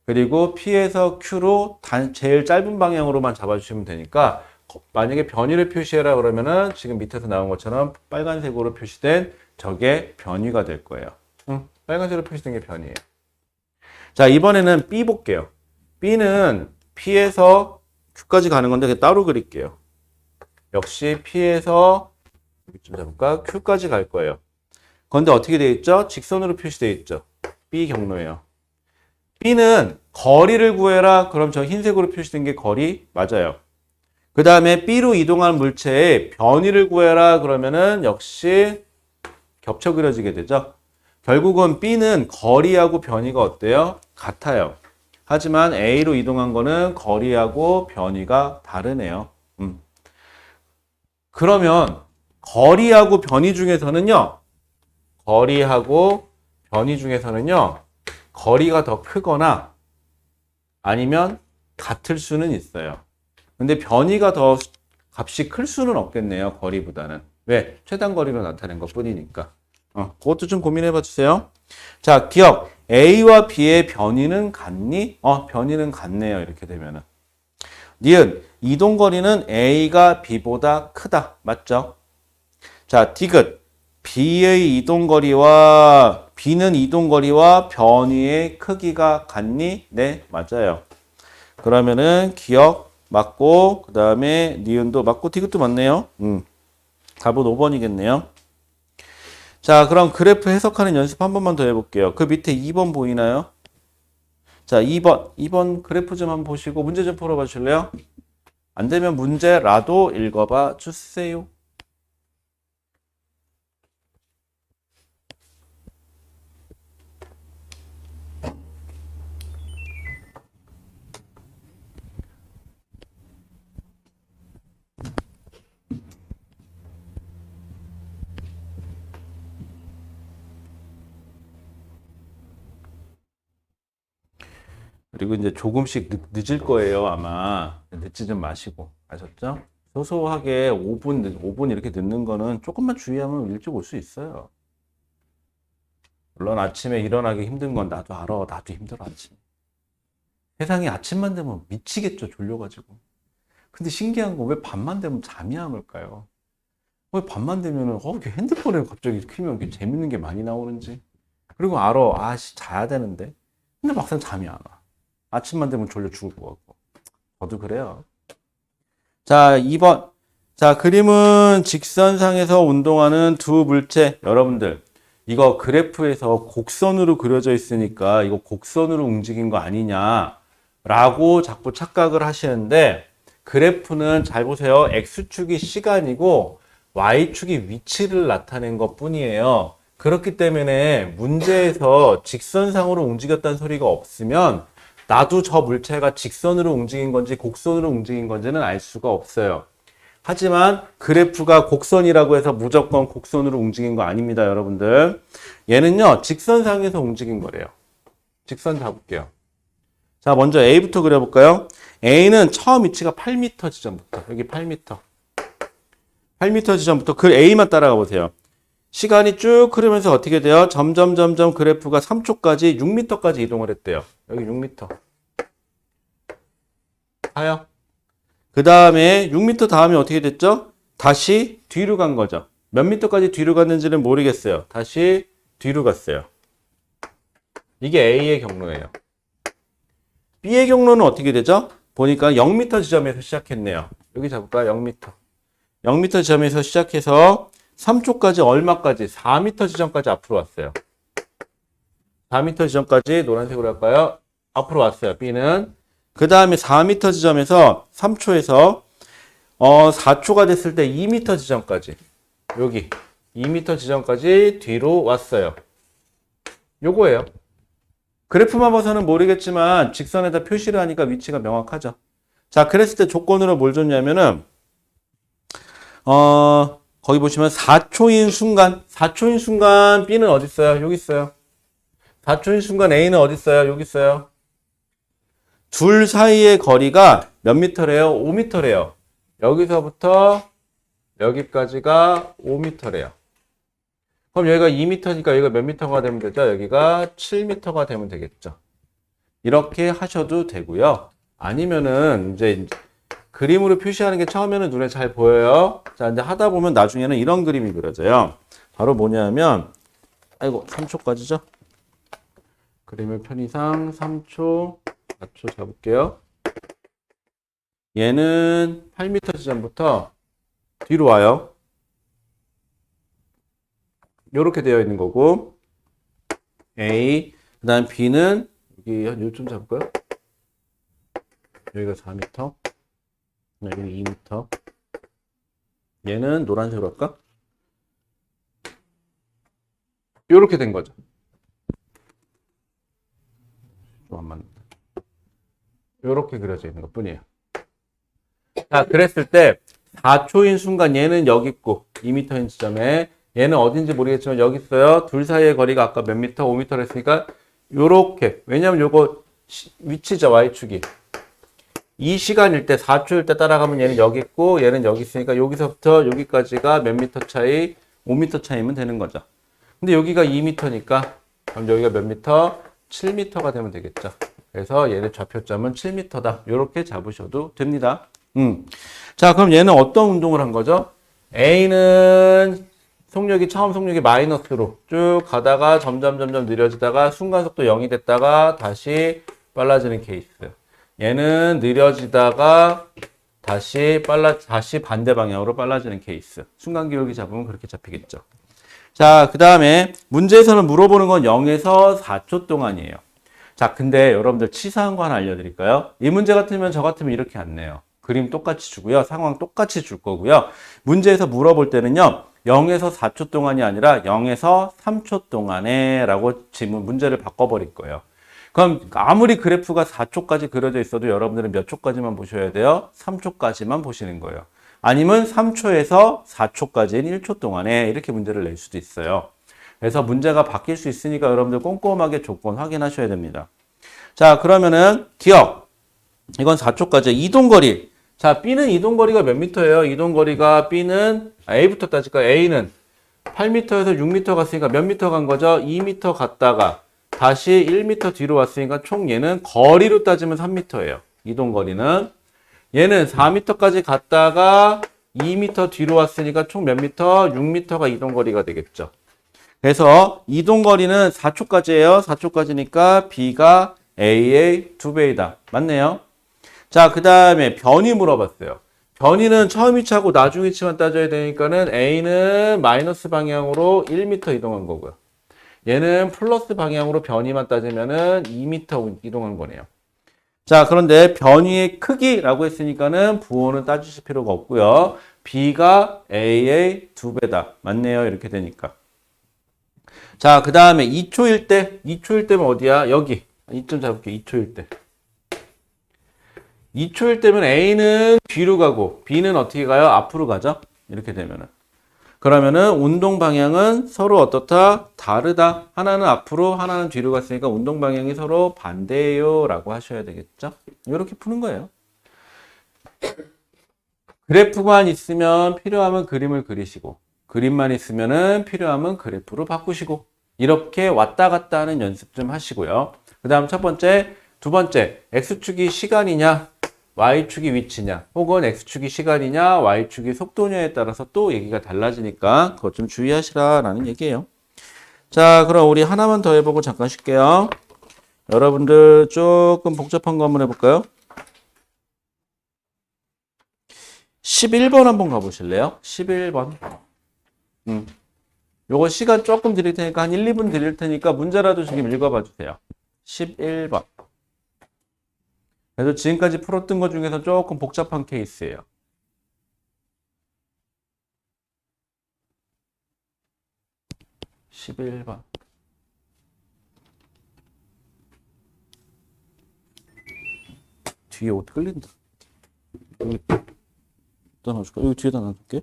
그리고 P에서 Q로 제일 짧은 방향으로만 잡아주시면 되니까 만약에 변위를 표시해라 그러면은 지금 밑에서 나온 것처럼 빨간색으로 표시된 저게 변위가 될 거예요. 빨간색으로 표시된 게 변위예요. 자, 이번에는 B 볼게요. B는 P에서 Q까지 가는 건데 따로 그릴게요. 역시 P에서 좀 잡을까? Q까지 갈 거예요. 그런데 어떻게 되어 있죠? 직선으로 표시되어 있죠. B 경로예요. B는 거리를 구해라. 그럼 저 흰색으로 표시된 게 거리 맞아요. 그 다음에 B로 이동한 물체의 변위를 구해라. 그러면은 역시 겹쳐 그려지게 되죠. 결국은 B는 거리하고 변위가 어때요? 같아요. 하지만 A로 이동한 거는 거리하고 변위가 다르네요. 그러면 거리하고 변위 중에서는요. 거리가 더 크거나 아니면 같을 수는 있어요. 근데 변위가 더 값이 클 수는 없겠네요. 거리보다는. 왜? 최단 거리로 나타낸 것 뿐이니까. 그것도 좀 고민해 봐 주세요. 자, 기억. A와 B의 변위는 같니? 변위는 같네요. 이렇게 되면은. 니은, 이동거리는 A가 B보다 크다. 맞죠? 자, 디귿. B의 이동거리와 B는 이동거리와 변위의 크기가 같니? 네, 맞아요. 그러면은 기억 맞고 그 다음에 니은도 맞고 디귿도 맞네요. 답은 5번이겠네요. 자, 그럼 그래프 해석하는 연습 한 번만 더 해볼게요. 그 밑에 2번 보이나요? 자, 2번 그래프 좀 한번 보시고 문제 좀 풀어봐 주실래요? 안 되면 문제라도 읽어봐 주세요. 그리고 이제 조금씩 늦을 거예요, 아마. 늦지 좀 마시고. 아셨죠? 소소하게 5분 이렇게 늦는 거는 조금만 주의하면 일찍 올 수 있어요. 물론 아침에 일어나기 힘든 건 나도 알아. 나도 힘들어, 아침. 세상에 아침만 되면 미치겠죠, 졸려가지고. 근데 신기한 건 왜 밤만 되면 잠이 안 올까요? 왜 밤만 되면은, 이렇게 핸드폰에 갑자기 키면 이렇게 재밌는 게 많이 나오는지. 그리고 알아. 자야 되는데. 근데 막상 잠이 안 와. 아침만 되면 졸려 죽을 것 같고. 저도 그래요. 자, 2번. 자, 그림은 직선상에서 운동하는 두 물체. 여러분들, 이거 그래프에서 곡선으로 그려져 있으니까 이거 곡선으로 움직인 거 아니냐라고 자꾸 착각을 하시는데 그래프는 잘 보세요. X축이 시간이고 Y축이 위치를 나타낸 것 뿐이에요. 그렇기 때문에 문제에서 직선상으로 움직였다는 소리가 없으면 나도 저 물체가 직선으로 움직인 건지 곡선으로 움직인 건지는 알 수가 없어요. 하지만 그래프가 곡선이라고 해서 무조건 곡선으로 움직인 거 아닙니다, 여러분들. 얘는요, 직선상에서 움직인 거래요. 직선 잡을게요. 자, 먼저 A부터 그려볼까요? A는 처음 위치가 8m 지점부터, 여기 8m. 8m 지점부터 그 A만 따라가 보세요. 시간이 쭉 흐르면서 어떻게 돼요? 점점 그래프가 3초까지 6m까지 이동을 했대요. 여기 6m. 가요. 그 다음에 6m 다음에 어떻게 됐죠? 다시 뒤로 간 거죠. 몇 미터까지 뒤로 갔는지는 모르겠어요. 다시 뒤로 갔어요. 이게 A의 경로예요. B의 경로는 어떻게 되죠? 보니까 0m 지점에서 시작했네요. 여기 잡을까요? 0m. 0m 지점에서 시작해서 3초까지 얼마까지? 4m 지점까지 앞으로 왔어요. 4m 지점까지 노란색으로 할까요? 앞으로 왔어요. B는. 그 다음에 4m 지점에서 3초에서 4초가 됐을 때 2m 지점까지 여기 2m 지점까지 뒤로 왔어요. 요거예요. 그래프만 봐서는 모르겠지만 직선에다 표시를 하니까 위치가 명확하죠. 자, 그랬을 때 조건으로 뭘 줬냐면은 거기 보시면 4초인 순간 B는 어디 있어요? 여기 있어요. 4초인 순간 A는 어디 있어요? 여기 있어요. 둘 사이의 거리가 몇 미터래요? 5미터래요. 여기서부터 여기까지가 5미터래요. 그럼 여기가 2m니까 여기가 몇 미터가 되면 되죠? 여기가 7m가 되면 되겠죠. 이렇게 하셔도 되고요. 아니면은 이제 그림으로 표시하는 게 처음에는 눈에 잘 보여요. 자, 이제 하다 보면 나중에는 이런 그림이 그려져요. 바로 뭐냐면, 아이고, 3초까지죠? 그림을 편의상 3초, 4초 잡을게요. 얘는 8m 지점부터 뒤로 와요. 이렇게 되어 있는 거고, A, 그 다음 B는 여기 한 요쯤 잡을까요? 여기가 4m, 여기 2m. 얘는 노란색으로 할까? 이렇게 된 거죠. 좀 안 맞는다. 이렇게 그려져 있는 것 뿐이에요. 자, 그랬을 때 4초인 순간 얘는 여기 있고 2m인 지점에 얘는 어딘지 모르겠지만 여기 있어요. 둘 사이의 거리가 아까 몇 미터? 5m를 했으니까 요렇게. 왜냐면 요거 위치죠. Y축이. 이 시간일 때 4초일 때 따라가면 얘는 여기 있고 얘는 여기 있으니까 여기서부터 여기까지가 몇 미터 차이? 5m 차이면 되는 거죠. 근데 여기가 2m니까 그럼 여기가 몇 미터? 7m가 되면 되겠죠. 그래서 얘의 좌표점은 7m다. 이렇게 잡으셔도 됩니다. 자, 그럼 얘는 어떤 운동을 한 거죠? A는 처음 속력이 마이너스로 쭉 가다가 점점 느려지다가 순간속도 0이 됐다가 다시 빨라지는 케이스. 얘는 느려지다가 다시 반대 방향으로 빨라지는 케이스. 순간 기울기 잡으면 그렇게 잡히겠죠. 자, 그 다음에 문제에서는 물어보는 건 0에서 4초 동안이에요. 자, 근데 여러분들 치사한 거 하나 알려드릴까요? 이 문제 같으면 저 같으면 이렇게 안 내요. 그림 똑같이 주고요. 상황 똑같이 줄 거고요. 문제에서 물어볼 때는요. 0에서 4초 동안이 아니라 0에서 3초 동안에 라고 문제를 바꿔버릴 거예요. 그럼 아무리 그래프가 4초까지 그려져 있어도 여러분들은 몇 초까지만 보셔야 돼요? 3초까지만 보시는 거예요. 아니면 3초에서 4초까지는 1초 동안에 이렇게 문제를 낼 수도 있어요. 그래서 문제가 바뀔 수 있으니까 여러분들 꼼꼼하게 조건 확인하셔야 됩니다. 자, 그러면은 기억. 이건 4초까지. 이동거리. 자, B는 이동거리가 몇 미터예요? 이동거리가 B는 A부터 따질까? A는 8m에서 6m 갔으니까 몇 미터 간 거죠? 2m 갔다가 다시 1m 뒤로 왔으니까 총 얘는 거리로 따지면 3m예요. 이동거리는. 얘는 4m까지 갔다가 2m 뒤로 왔으니까 총 몇 미터? 6m가 이동거리가 되겠죠. 그래서 이동거리는 4초까지예요. 4초까지니까 B가 A의 2배이다. 맞네요. 자, 그 다음에 변이 물어봤어요. 변이는 처음 위치하고 나중 위치만 따져야 되니까는 A는 마이너스 방향으로 1m 이동한 거고요. 얘는 플러스 방향으로 변이만 따지면은 2m 이동한 거네요. 자, 그런데 변이의 크기라고 했으니까는 부호는 따지실 필요가 없고요. B가 A의 2배다. 맞네요. 이렇게 되니까. 자, 그 다음에 2초일 때면 어디야? 여기. 2점 잡을게. 2초일 때. 2초일 때면 A는 뒤로 가고 B는 어떻게 가요? 앞으로 가죠? 이렇게 되면은. 그러면은 운동 방향은 서로 어떻다? 다르다. 하나는 앞으로, 하나는 뒤로 갔으니까 운동 방향이 서로 반대예요. 라고 하셔야 되겠죠? 이렇게 푸는 거예요. 그래프만 있으면 필요하면 그림을 그리시고, 그림만 있으면은 필요하면 그래프로 바꾸시고, 이렇게 왔다 갔다 하는 연습 좀 하시고요. 그 다음 두 번째, X축이 시간이냐, Y축이 위치냐, 혹은 X축이 시간이냐, Y축이 속도냐에 따라서 또 얘기가 달라지니까 그것 좀 주의하시라라는 얘기예요. 자, 그럼 우리 하나만 더 해보고 잠깐 쉴게요. 여러분들 조금 복잡한 거 한번 해볼까요? 11번 한번 가보실래요? 11번. 요거 시간 조금 드릴 테니까 한 1, 2분 드릴 테니까 문제라도 지금 읽어봐 주세요. 11번. 그래서 지금까지 풀었던 것 중에서 조금 복잡한 케이스예요. (11번) 뒤에 옷 끌린다. 여기 놔줄까? 여기 뒤에다 놔둘게.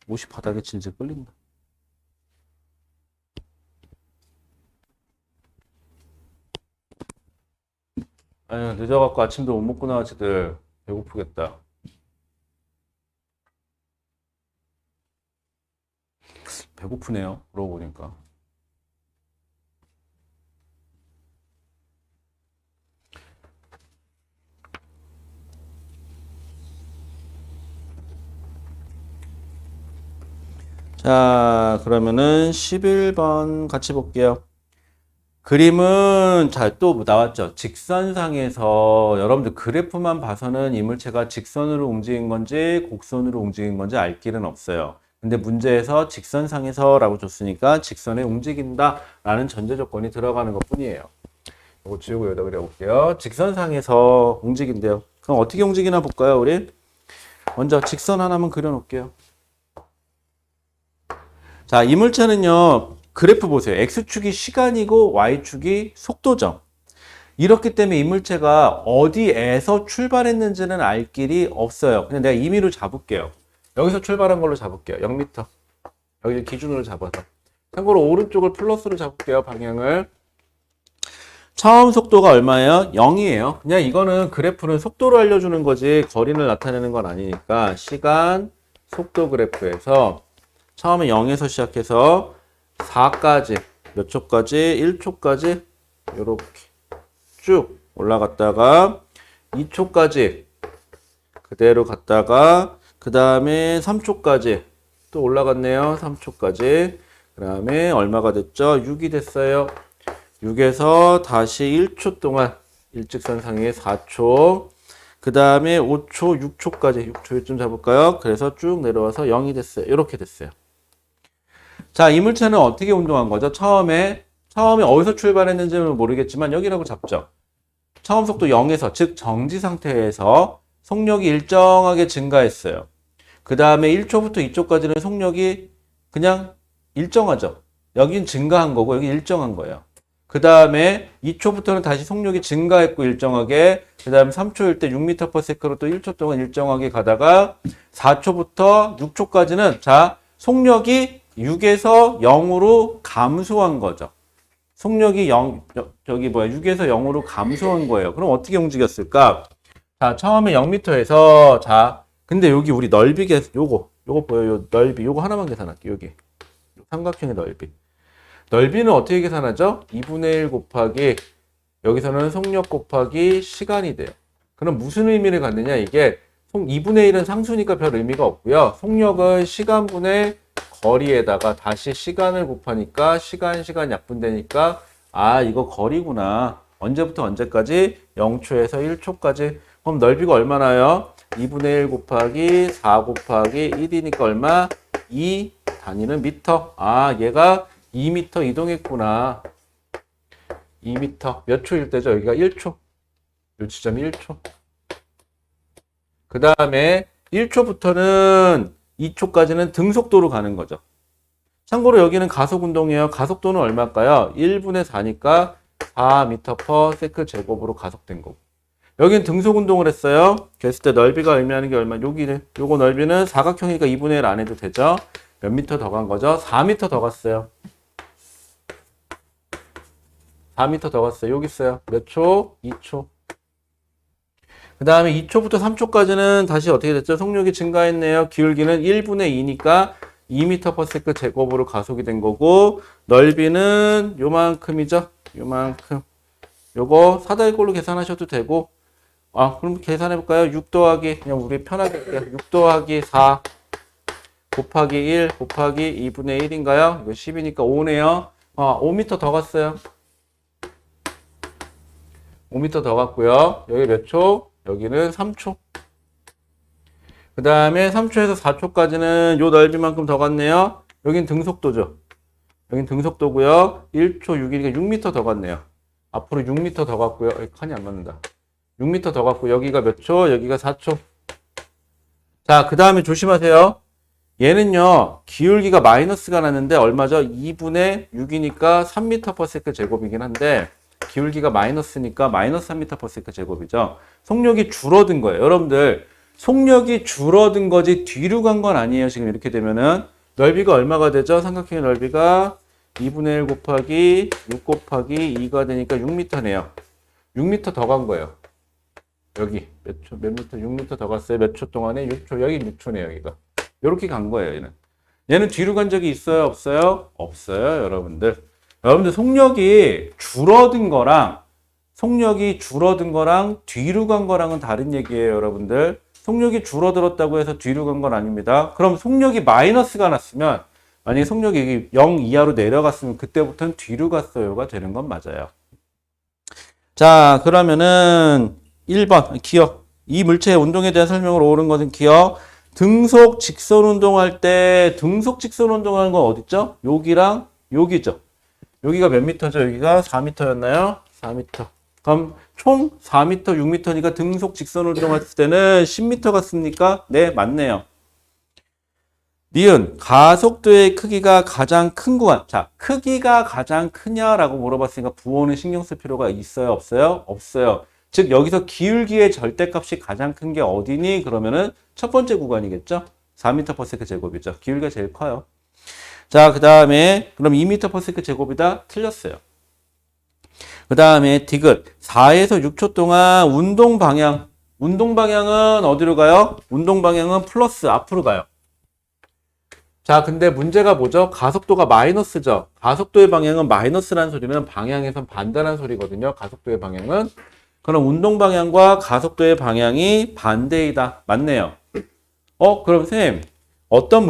옷이 바닥에 질질 끌린다. 아유, 늦어갖고 아침도 못 먹고 나왔지들. 배고프겠다. 배고파. 배고프네요. 그러고 보니까. 자, 그러면은 11번 같이 볼게요. 그림은 잘 또 나왔죠. 직선상에서 여러분들 그래프만 봐서는 이물체가 직선으로 움직인 건지 곡선으로 움직인 건지 알 길은 없어요. 근데 문제에서 직선상에서라고 줬으니까 직선에 움직인다 라는 전제 조건이 들어가는 것 뿐이에요. 이거 지우고 여기다 그려볼게요. 직선상에서 움직인대요. 그럼 어떻게 움직이나 볼까요, 우리? 먼저 직선 하나만 그려놓을게요. 자, 이물체는요, 그래프 보세요. X축이 시간이고 Y축이 속도죠. 이렇기 때문에 이물체가 어디에서 출발했는지는 알 길이 없어요. 그냥 내가 임의로 잡을게요. 여기서 출발한 걸로 잡을게요. 0m. 여기 기준으로 잡아서. 참고로 오른쪽을 플러스로 잡을게요. 방향을. 처음 속도가 얼마예요? 0이에요. 그냥 이거는 그래프는 속도로 알려주는 거지 거리를 나타내는 건 아니니까 시간, 속도 그래프에서 처음에 0에서 시작해서 4까지 몇 초까지? 1초까지 이렇게 쭉 올라갔다가 2초까지 그대로 갔다가 그 다음에 3초까지 또 올라갔네요. 3초까지 그 다음에 얼마가 됐죠? 6이 됐어요. 6에서 다시 1초 동안 일직선상에 4초 그 다음에 5초, 6초까지 6초쯤 잡을까요? 그래서 쭉 내려와서 0이 됐어요. 이렇게 됐어요. 자, 이물체는 어떻게 운동한 거죠? 처음에 어디서 출발했는지는 모르겠지만 여기라고 잡죠. 처음 속도 0에서 즉 정지 상태에서 속력이 일정하게 증가했어요. 그 다음에 1초부터 2초까지는 속력이 그냥 일정하죠. 여긴 증가한 거고 여기 일정한 거예요. 그 다음에 2초부터는 다시 속력이 증가했고 일정하게 그 다음에 3초일 때 6m/s로 또 1초 동안 일정하게 가다가 4초부터 6초까지는 자 속력이 6에서 0으로 감소한 거죠. 속력이 6에서 0으로 감소한 거예요. 그럼 어떻게 움직였을까? 자, 처음에 0m에서 자, 근데 여기 우리 넓이 요거 보여요. 넓이 요거 하나만 계산할게. 여기 삼각형의 넓이. 넓이는 어떻게 계산하죠? 2분의 1 곱하기 여기서는 속력 곱하기 시간이 돼요. 그럼 무슨 의미를 갖느냐? 이게 2분의 1은 상수니까 별 의미가 없고요. 속력은 시간분의 거리에다가 다시 시간을 곱하니까 시간 약분되니까 아 이거 거리구나. 언제부터 언제까지? 0초에서 1초까지. 그럼 넓이가 얼마나요? 2분의 1 곱하기 4 곱하기 1이니까 얼마? 2 단위는 미터. 아 얘가 2m 이동했구나. 2m. 몇 초일 때죠? 여기가 1초. 요 지점이 1초. 그 다음에 1초부터는 2초까지는 등속도로 가는 거죠. 참고로 여기는 가속운동이에요. 가속도는 얼마일까요? 1분의 4니까 4m/s 제곱으로 가속된 거고. 여기는 등속운동을 했어요. 그랬을 때 넓이가 의미하는 게 얼마? 요거 넓이는 사각형이니까 2분의 1 안 해도 되죠. 몇 미터 더 간 거죠? 4m 더 갔어요. 4m 더 갔어요. 여기 있어요. 몇 초? 2초. 그 다음에 2초부터 3초까지는 다시 어떻게 됐죠? 속력이 증가했네요. 기울기는 1분의 2니까 2m/s 제곱으로 가속이 된 거고 넓이는 요만큼이죠. 요만큼. 요거 사다리꼴로 계산하셔도 되고 그럼 계산해 볼까요? 6 더하기 그냥 우리 편하게 할게요. 6 더하기 4 곱하기 1 곱하기 2분의 1인가요? 이거 10이니까 5네요. 5m 더 갔어요. 5m 더 갔고요. 여기 몇 초? 여기는 3초. 그 다음에 3초에서 4초까지는 요 넓이만큼 더 갔네요. 여긴 등속도죠. 여긴 등속도고요. 1초 6이니까 6m 더 갔네요. 앞으로 6m 더 갔고요. 칸이 안 맞는다. 6m 더 갔고 여기가 몇 초? 여기가 4초. 자, 그 다음에 조심하세요. 얘는요. 기울기가 마이너스가 났는데 얼마죠? 2분의 6이니까 3m/s 제곱이긴 한데 기울기가 마이너스니까 마이너스 3m/s 제곱이죠. 속력이 줄어든 거예요. 여러분들 속력이 줄어든 거지 뒤로 간 건 아니에요. 지금 이렇게 되면은 넓이가 얼마가 되죠? 삼각형의 넓이가 2분의 1 곱하기 6 곱하기 2가 되니까 6m네요. 6m 더 간 거예요. 여기 몇 미터? 6m 더 갔어요. 몇 초 동안에? 6초. 여기 6초네요. 여기가. 이렇게 간 거예요. 얘는. 얘는 뒤로 간 적이 있어요, 없어요? 없어요, 여러분들. 여러분들 속력이 줄어든 거랑 뒤로 간 거랑은 다른 얘기예요, 여러분들. 속력이 줄어들었다고 해서 뒤로 간 건 아닙니다. 그럼 속력이 마이너스가 났으면, 만약에 속력이 0 이하로 내려갔으면 그때부터는 뒤로 갔어요가 되는 건 맞아요. 자, 그러면은 1번 기억. 이 물체의 운동에 대한 설명으로 옳은 것은 기억. 등속 직선 운동할 때 등속 직선 운동하는 건 어딨죠? 여기랑 여기죠. 여기가 몇 미터죠? 여기가 4미터였나요? 4미터. 그럼 총 4m, 6m니까 등속 직선 운동했을 때는 10m 같습니까? 네, 맞네요. 니은 가속도의 크기가 가장 큰 구간. 자, 크기가 가장 크냐라고 물어봤으니까 부호는 신경 쓸 필요가 있어요, 없어요? 없어요. 즉 여기서 기울기의 절대값이 가장 큰 게 어디니? 그러면은 첫 번째 구간이겠죠? 4m/s 제곱이죠. 기울기가 제일 커요. 자, 그 다음에 그럼 2m/s 제곱이다? 틀렸어요. 그 다음에 디귿 4에서 6초 동안 운동 방향은 어디로 가요? 운동 방향은 플러스 앞으로 가요. 자, 근데 문제가 뭐죠? 가속도가 마이너스죠. 가속도의 방향은 마이너스라는 소리는 방향에선 반대라는 소리거든요. 가속도의 방향은. 그럼 운동 방향과 가속도의 방향이 반대이다. 맞네요. 그럼 선생님, 어떤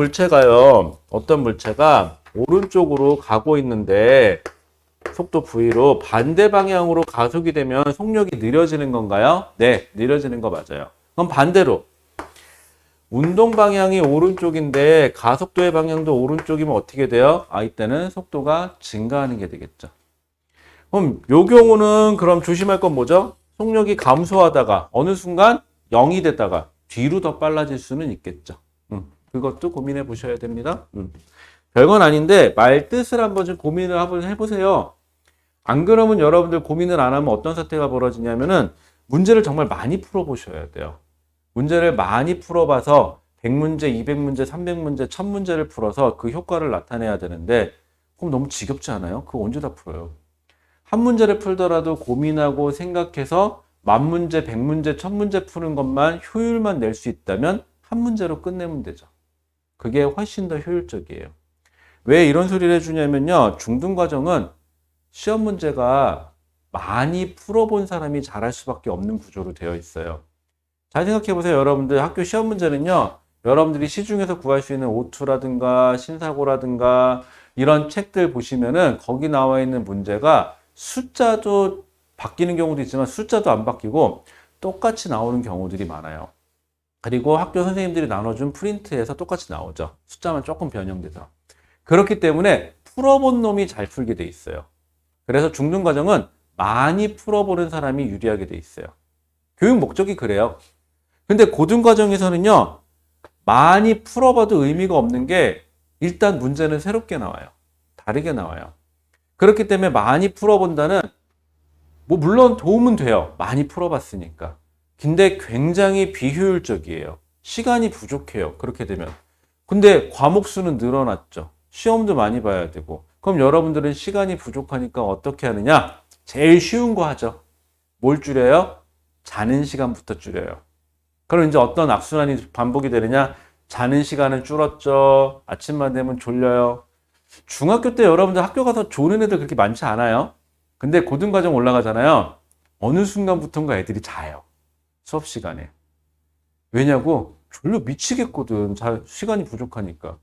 물체가 오른쪽으로 가고 있는데 속도 V로 반대 방향으로 가속이 되면 속력이 느려지는 건가요? 네, 느려지는 거 맞아요. 그럼 반대로 운동 방향이 오른쪽인데 가속도의 방향도 오른쪽이면 어떻게 돼요? 이때는 속도가 증가하는 게 되겠죠. 그럼 요 경우는 그럼 조심할 건 뭐죠? 속력이 감소하다가 어느 순간 0이 됐다가 뒤로 더 빨라질 수는 있겠죠. 그것도 고민해 보셔야 됩니다. 별건 아닌데 말 뜻을 한번 좀 고민을 한번 해보세요. 안 그러면 여러분들 고민을 안 하면 어떤 사태가 벌어지냐면은 문제를 정말 많이 풀어보셔야 돼요. 문제를 많이 풀어봐서 100문제, 200문제, 300문제, 1000문제를 풀어서 그 효과를 나타내야 되는데 그럼 너무 지겹지 않아요? 그거 언제 다 풀어요? 한 문제를 풀더라도 고민하고 생각해서 10,000문제, 100문제, 1000문제 푸는 것만 효율만 낼 수 있다면 한 문제로 끝내면 되죠. 그게 훨씬 더 효율적이에요. 왜 이런 소리를 해주냐면요. 중등과정은 시험 문제가 많이 풀어본 사람이 잘할 수밖에 없는 구조로 되어 있어요. 잘 생각해 보세요. 여러분들 학교 시험 문제는요. 여러분들이 시중에서 구할 수 있는 오투라든가 신사고라든가 이런 책들 보시면은 거기 나와 있는 문제가 숫자도 바뀌는 경우도 있지만 숫자도 안 바뀌고 똑같이 나오는 경우들이 많아요. 그리고 학교 선생님들이 나눠준 프린트에서 똑같이 나오죠. 숫자만 조금 변형돼서. 그렇기 때문에 풀어본 놈이 잘 풀게 돼 있어요. 그래서 중등과정은 많이 풀어보는 사람이 유리하게 돼 있어요. 교육 목적이 그래요. 근데 고등과정에서는요, 많이 풀어봐도 의미가 없는 게 일단 문제는 새롭게 나와요. 다르게 나와요. 그렇기 때문에 많이 풀어본다는 물론 도움은 돼요. 많이 풀어봤으니까. 근데 굉장히 비효율적이에요. 시간이 부족해요. 그렇게 되면. 근데 과목 수는 늘어났죠. 시험도 많이 봐야 되고. 그럼 여러분들은 시간이 부족하니까 어떻게 하느냐? 제일 쉬운 거 하죠. 뭘 줄여요? 자는 시간부터 줄여요. 그럼 이제 어떤 악순환이 반복이 되느냐? 자는 시간은 줄었죠. 아침만 되면 졸려요. 중학교 때 여러분들 학교 가서 조는 애들 그렇게 많지 않아요. 근데 고등과정 올라가잖아요. 어느 순간부터인가 애들이 자요. 수업 시간에. 왜냐고? 졸려 미치겠거든. 시간이 부족하니까.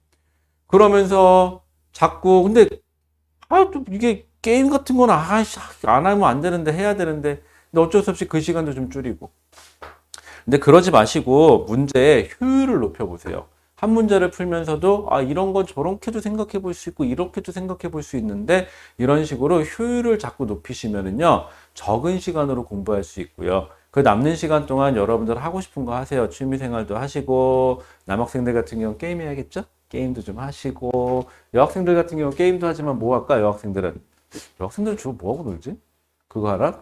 그러면서 자꾸 근데 좀 이게 게임 같은 건 안 하면 안 되는데 해야 되는데 근데 어쩔 수 없이 그 시간도 좀 줄이고. 근데 그러지 마시고 문제의 효율을 높여보세요. 한 문제를 풀면서도 이런 건 저렇게도 생각해 볼 수 있고 이렇게도 생각해 볼 수 있는데 이런 식으로 효율을 자꾸 높이시면은요 적은 시간으로 공부할 수 있고요. 그 남는 시간 동안 여러분들 하고 싶은 거 하세요. 취미생활도 하시고 남학생들 같은 경우 게임 해야겠죠? 게임도 좀 하시고 여학생들 같은 경우 게임도 하지만 뭐 할까? 여학생들은 주로 뭐 하고 놀지? 그거 알아?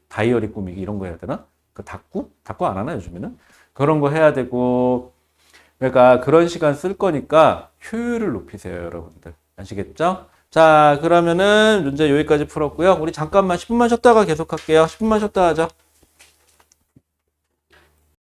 다이어리 꾸미기 이런 거 해야 되나? 그 닭구 안 하나 요즘에는? 그런 거 해야 되고 그러니까 그런 시간 쓸 거니까 효율을 높이세요, 여러분들. 아시겠죠? 자, 그러면은 문제 여기까지 풀었고요. 우리 잠깐만 10분만 쉬었다가 계속할게요. 10분만 쉬었다 하죠.